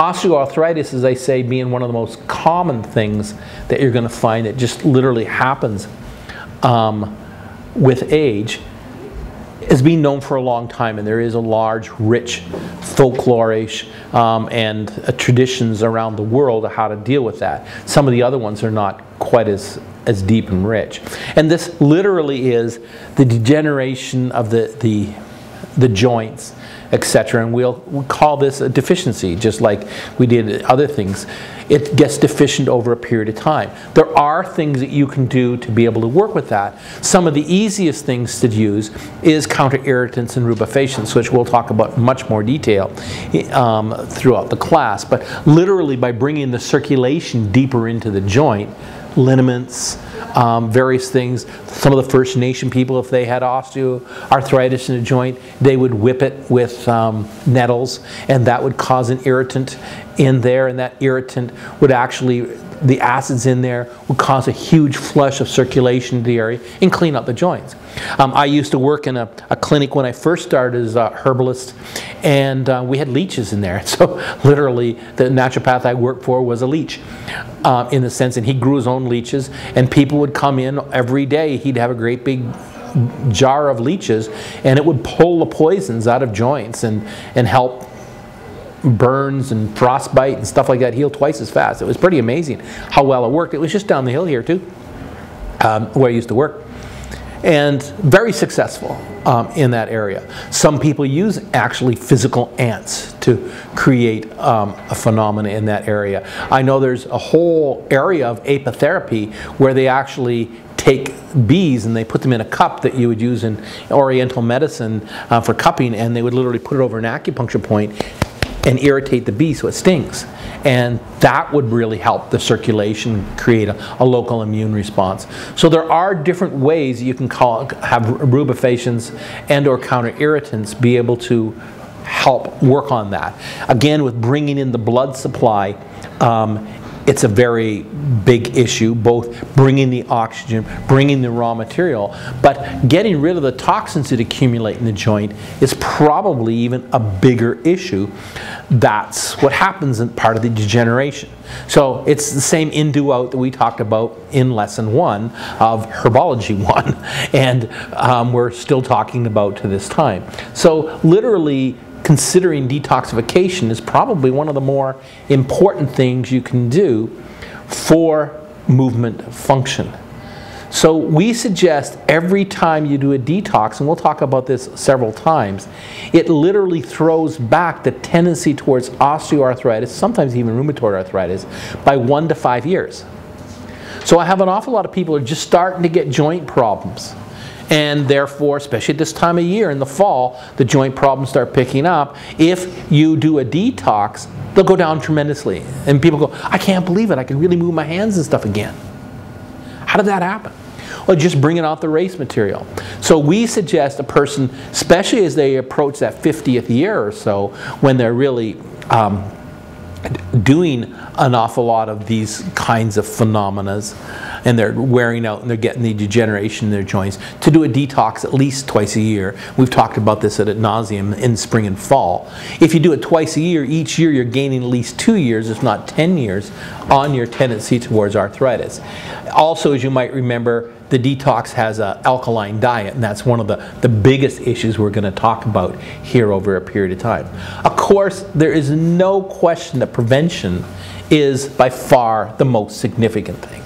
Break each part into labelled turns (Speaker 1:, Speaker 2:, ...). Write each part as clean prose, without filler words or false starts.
Speaker 1: Osteoarthritis, as I say, being one of the most common things that you're going to find that just literally happens with age, has been known for a long time, and there is a large, rich folklorish and traditions around the world of how to deal with that. Some of the other ones are not quite as deep and rich. And this literally is the degeneration of the joints, etc. And we'll call this a deficiency, just like we did other things. It gets deficient over a period of time. There are things that you can do to be able to work with that. Some of the easiest things to use is counter-irritants and rubefactions, which we'll talk about in much more detail throughout the class. But literally by bringing the circulation deeper into the joint, liniments, various things. Some of the First Nation people, if they had osteoarthritis in a joint, they would whip it with nettles, and that would cause an irritant in there, and that irritant would actually, the acids in there would cause a huge flush of circulation to the area and clean up the joints. I used to work in a clinic when I first started as a herbalist, and we had leeches in there. So literally the naturopath I worked for was a leech in the sense, and he grew his own leeches, and people would come in every day. He'd have a great big jar of leeches, and it would pull the poisons out of joints and help burns and frostbite and stuff like that heal twice as fast. It was pretty amazing how well it worked. It was just down the hill here too, where I used to work, and very successful in that area. Some people use actually physical ants to create a phenomena in that area. I know there's a whole area of apitherapy where they actually take bees and they put them in a cup that you would use in oriental medicine for cupping, and they would literally put it over an acupuncture point and irritate the bee so it stings. And that would really help the circulation, create a local immune response. So there are different ways you can have rubefactions and or counter-irritants be able to help work on that. Again, with bringing in the blood supply, it's a very big issue, both bringing the oxygen, bringing the raw material, but getting rid of the toxins that accumulate in the joint is probably even a bigger issue. That's what happens in part of the degeneration. So it's the same in, do, out that we talked about in lesson 1 of Herbology 1, and we're still talking about to this time. So literally, considering detoxification is probably one of the more important things you can do for movement function. So we suggest every time you do a detox, and we'll talk about this several times, it literally throws back the tendency towards osteoarthritis, sometimes even rheumatoid arthritis, by 1 to 5 years. So I have an awful lot of people who are just starting to get joint problems. And therefore, especially at this time of year in the fall, the joint problems start picking up. If you do a detox, they'll go down tremendously. And people go, I can't believe it, I can really move my hands and stuff again. How did that happen? Well, just bringing out the race material. So we suggest a person, especially as they approach that 50th year or so, when they're really doing an awful lot of these kinds of phenomena, and they're wearing out and they're getting the degeneration in their joints, to do a detox at least twice a year. We've talked about this ad nauseum in spring and fall. If you do it twice a year, each year you're gaining at least 2 years, if not 10 years, on your tendency towards arthritis. Also, as you might remember, the detox has an alkaline diet, and that's one of the biggest issues we're going to talk about here over a period of time. Of course, there is no question that prevention is by far the most significant thing.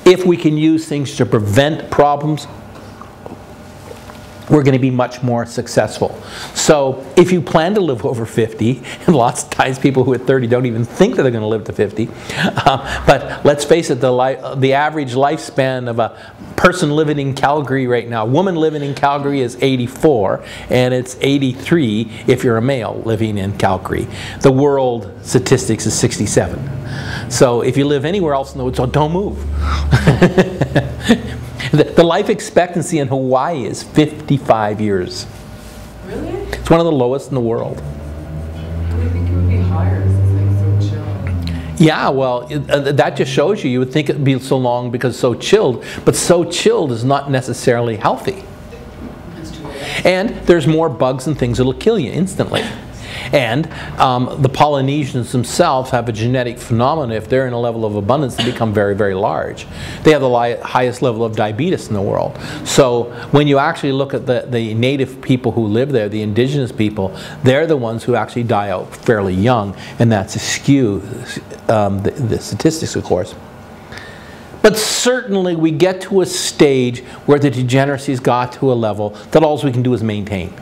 Speaker 1: If we can use things to prevent problems, we're going to be much more successful. So if you plan to live over 50, and lots of times people who are 30 don't even think that they're going to live to 50, but let's face it, the average lifespan of a person living in Calgary right now, a woman living in Calgary is 84, and it's 83 if you're a male living in Calgary. The world statistics is 67. So if you live anywhere else in the world, so don't move. The life expectancy in Hawaii is 55 years.
Speaker 2: Really?
Speaker 1: It's one of the lowest in the world.
Speaker 2: I would think it would be higher since it's like so chilled.
Speaker 1: Yeah, well, that just shows you. You would think it would be so long because it's so chilled, but so chilled is not necessarily healthy.
Speaker 2: That's true.
Speaker 1: And there's more bugs and things that will kill you instantly. And the Polynesians themselves have a genetic phenomenon. If they're in a level of abundance, they become very, very large. They have the highest level of diabetes in the world. So when you actually look at the native people who live there, the indigenous people, they're the ones who actually die out fairly young, and that's askew the statistics, of course. But certainly we get to a stage where the degeneracy's got to a level that all we can do is maintain.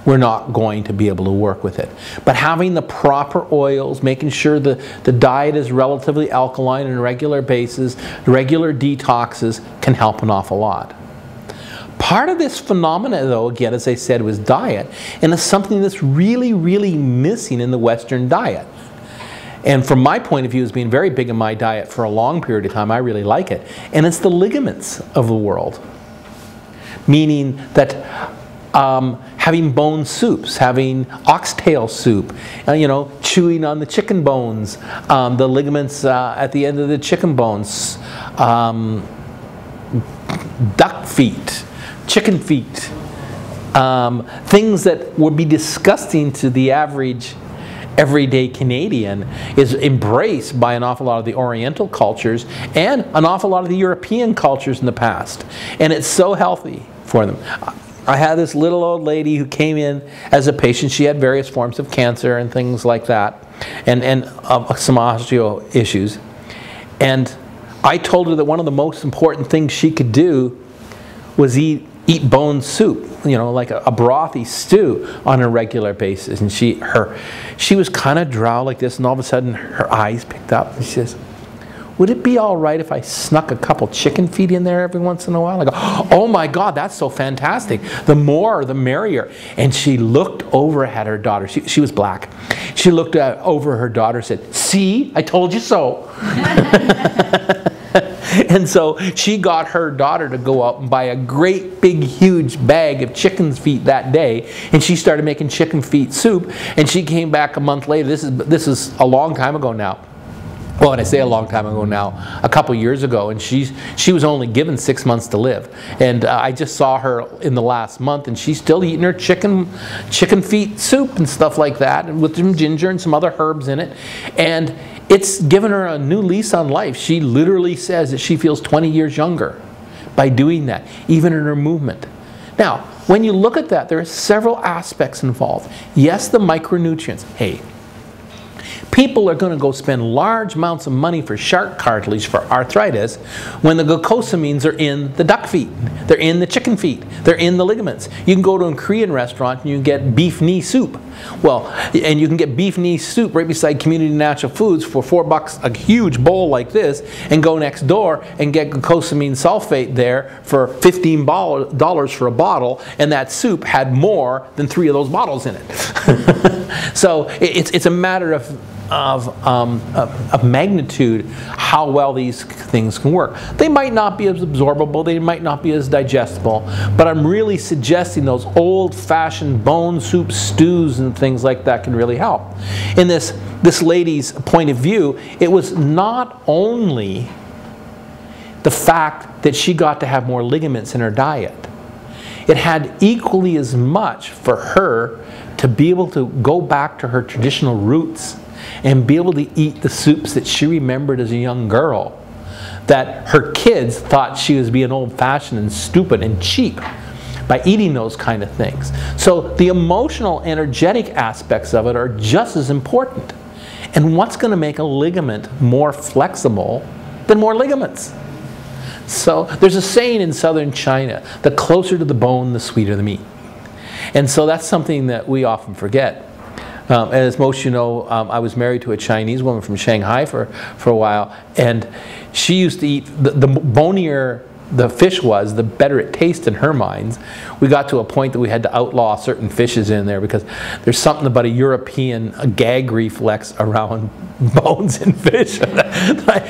Speaker 1: We're not going to be able to work with it. But having the proper oils, making sure the diet is relatively alkaline on a regular basis, regular detoxes can help an awful lot. Part of this phenomena, though, again, as I said, was diet, and it's something that's really, really missing in the Western diet. And from my point of view, as being very big in my diet for a long period of time, I really like it. And it's the ligaments of the world. Meaning that having bone soups, having oxtail soup, you know, chewing on the chicken bones, the ligaments at the end of the chicken bones, duck feet, chicken feet, things that would be disgusting to the average everyday Canadian is embraced by an awful lot of the Oriental cultures and an awful lot of the European cultures in the past. And it's so healthy for them. I had this little old lady who came in as a patient. She had various forms of cancer and things like that, and some osteo issues. And I told her that one of the most important things she could do was eat bone soup, you know, like a brothy stew on a regular basis. And she was kind of drow like this, and all of a sudden her eyes picked up, and she says, "Would it be all right if I snuck a couple chicken feet in there every once in a while?" I go, "Oh my God, that's so fantastic. The more, the merrier." And she looked over at her daughter. She was black. She looked over her daughter and said, "See, I told you so." And so she got her daughter to go out and buy a great big huge bag of chicken feet that day, and she started making chicken feet soup. And she came back a month later. This is a long time ago now. Well, when I say a long time ago now, a couple years ago, and she was only given 6 months to live. And I just saw her in the last month, and she's still eating her chicken feet soup and stuff like that, and with some ginger and some other herbs in it. And it's given her a new lease on life. She literally says that she feels 20 years younger by doing that, even in her movement. Now, when you look at that, there are several aspects involved. Yes, the micronutrients. Hey, people are going to go spend large amounts of money for shark cartilage for arthritis when the glucosamines are in the duck feet, they're in the chicken feet, they're in the ligaments. You can go to a Korean restaurant and you can get beef knee soup. Well, and you can get beef knee soup right beside Community Natural Foods for $4, a huge bowl like this, and go next door and get glucosamine sulfate there for $15 for a bottle, and that soup had more than 3 of those bottles in it. So it's a matter of magnitude how well these things can work. They might not be as absorbable, they might not be as digestible, but I'm really suggesting those old-fashioned bone soup stews and things like that can really help. In this lady's point of view, it was not only the fact that she got to have more ligaments in her diet. It had equally as much for her to be able to go back to her traditional roots and be able to eat the soups that she remembered as a young girl, that her kids thought she was being old-fashioned and stupid and cheap by eating those kind of things. So the emotional, energetic aspects of it are just as important. And what's going to make a ligament more flexible than more ligaments? So there's a saying in southern China, the closer to the bone, the sweeter the meat. And so that's something that we often forget. As most of you know, I was married to a Chinese woman from Shanghai for a while, and she used to eat, the bonier the fish was, the better it tasted in her minds. We got to a point that we had to outlaw certain fishes in there because there's something about a European gag reflex around bones in fish.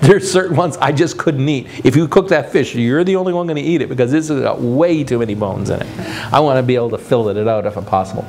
Speaker 1: There's certain ones I just couldn't eat. If you cook that fish, you're the only one going to eat it because this has got way too many bones in it. I want to be able to fillet it out if possible.